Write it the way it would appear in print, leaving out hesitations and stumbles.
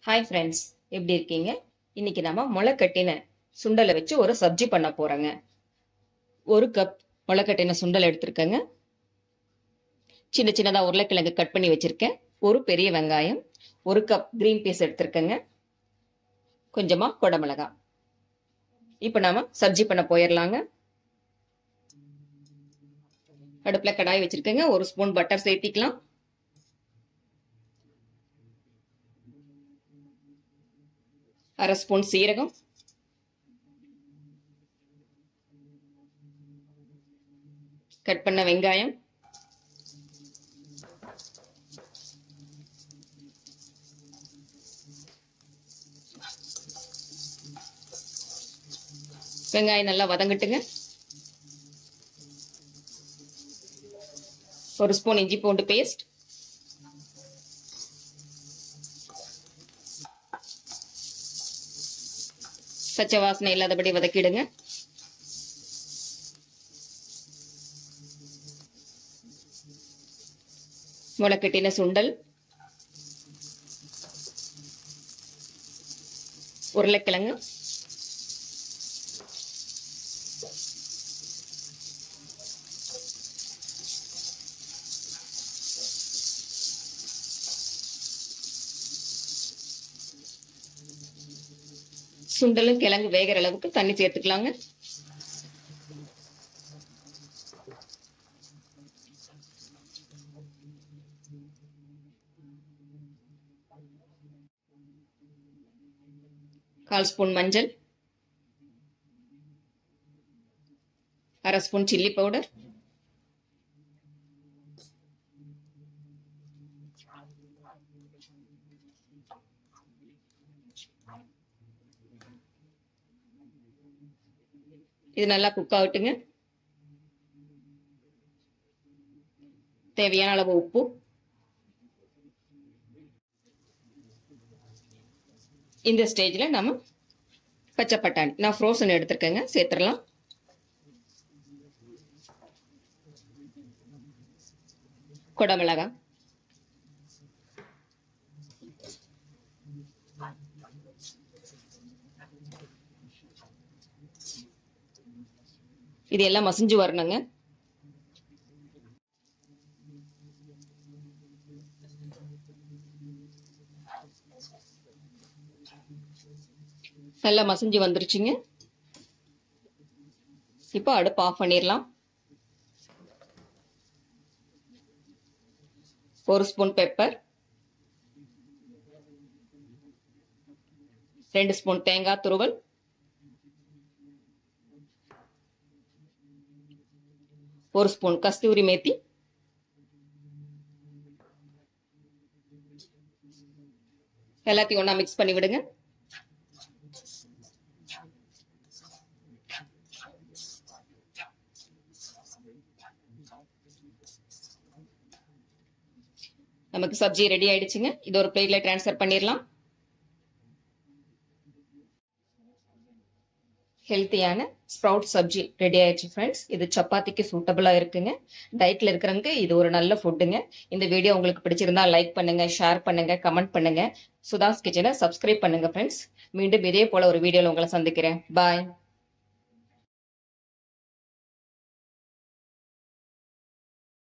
Hi friends, எப்படி இருக்கீங்க? இன்னைக்கு நம்ம முளைக்கட்டின சுண்டலை வச்சு ஒரு சப்ஜி பண்ண போறோங்க. ஒரு கப் முளைக்கட்டின சுண்டல் எடுத்திருக்கேங்க. சின்ன சின்னதா உருளைக்கிழங்கு கட் பண்ணி வச்சிருக்கேன். ஒரு பெரிய வெங்காயம், ஒரு கப் கிரீன் பீஸ் எடுத்திருக்கேங்க. கொஞ்சமா குடமிளகாய். இப்போ நாம சப்ஜி பண்ண போயிடலாங்க. அடுப்புல கடாய் வச்சிருக்கேங்க. ஒரு ஸ்பூன் பட்டர் சேர்த்திக்கலாம். அரை ஸ்பூன் சீரகம், கட் பண்ண வெங்காயம், வெங்காயம் நல்லா வதங்கட்டுங்க. ஒரு ஸ்பூன் இஞ்சி பூண்டு பேஸ்ட், பச்சை வாசனை இல்லாதபடி வதக்கிடுங்க. முளைக்கட்டின சுண்டல், உருளைக்கிழங்கு, சுண்டலும் கிழங்கு வேகிற அளவுக்கு தண்ணி சேர்த்துக்கலாங்க. கால் ஸ்பூன் மஞ்சள், அரை ஸ்பூன் சில்லி பவுடர், இது நல்லா குக் ஆகட்டுங்க. தேவையான அளவு உப்பு, இந்த ஸ்டேஜ்ல நம்ம பச்சை பட்டாணி, நான் ஃப்ரோசன் எடுத்திருக்கேங்க, சேர்த்துடலாம். குடமிளகாய், இது எல்லாம் மசிஞ்சு வரணுங்க. நல்லா மசிஞ்சு வந்துருச்சுங்க. இப்போ அடுப்பு ஆஃப் பண்ணிடலாம். ஒரு ஸ்பூன் பெப்பர், 2 ஸ்பூன் தேங்காய் துருவல், ஒரு ஸ்பூன் கஸ்தூரி மேத்தி, எல்லாத்தையும் ஒண்ணா மிக்ஸ் பண்ணி விடுங்க. நமக்கு சப்ஜி ரெடி ஆயிடுச்சுங்க. இது ஒரு பிளேட்ல டிரான்ஸ்ஃபர் பண்ணிடலாம். ஹெல்த்தியான ஸ்ப்ரவுட் சப்ஜி ரெடி ஆயிடுச்சு ஃப்ரெண்ட்ஸ். இது சப்பாத்திக்கு சூட்டபிளா இருக்குங்க. டயட்ல இருக்கிறவங்க இது ஒரு நல்ல ஃபுட்டுங்க. இந்த வீடியோ உங்களுக்கு பிடிச்சிருந்தா லைக் பண்ணுங்க, ஷேர் பண்ணுங்க, கமெண்ட் பண்ணுங்க. சுதாஸ் கிச்சனை சப்ஸ்கிரைப் பண்ணுங்க ஃப்ரெண்ட்ஸ். மீண்டும் இதே போல ஒரு வீடியோல உங்களை சந்திக்கிறேன். பாய்.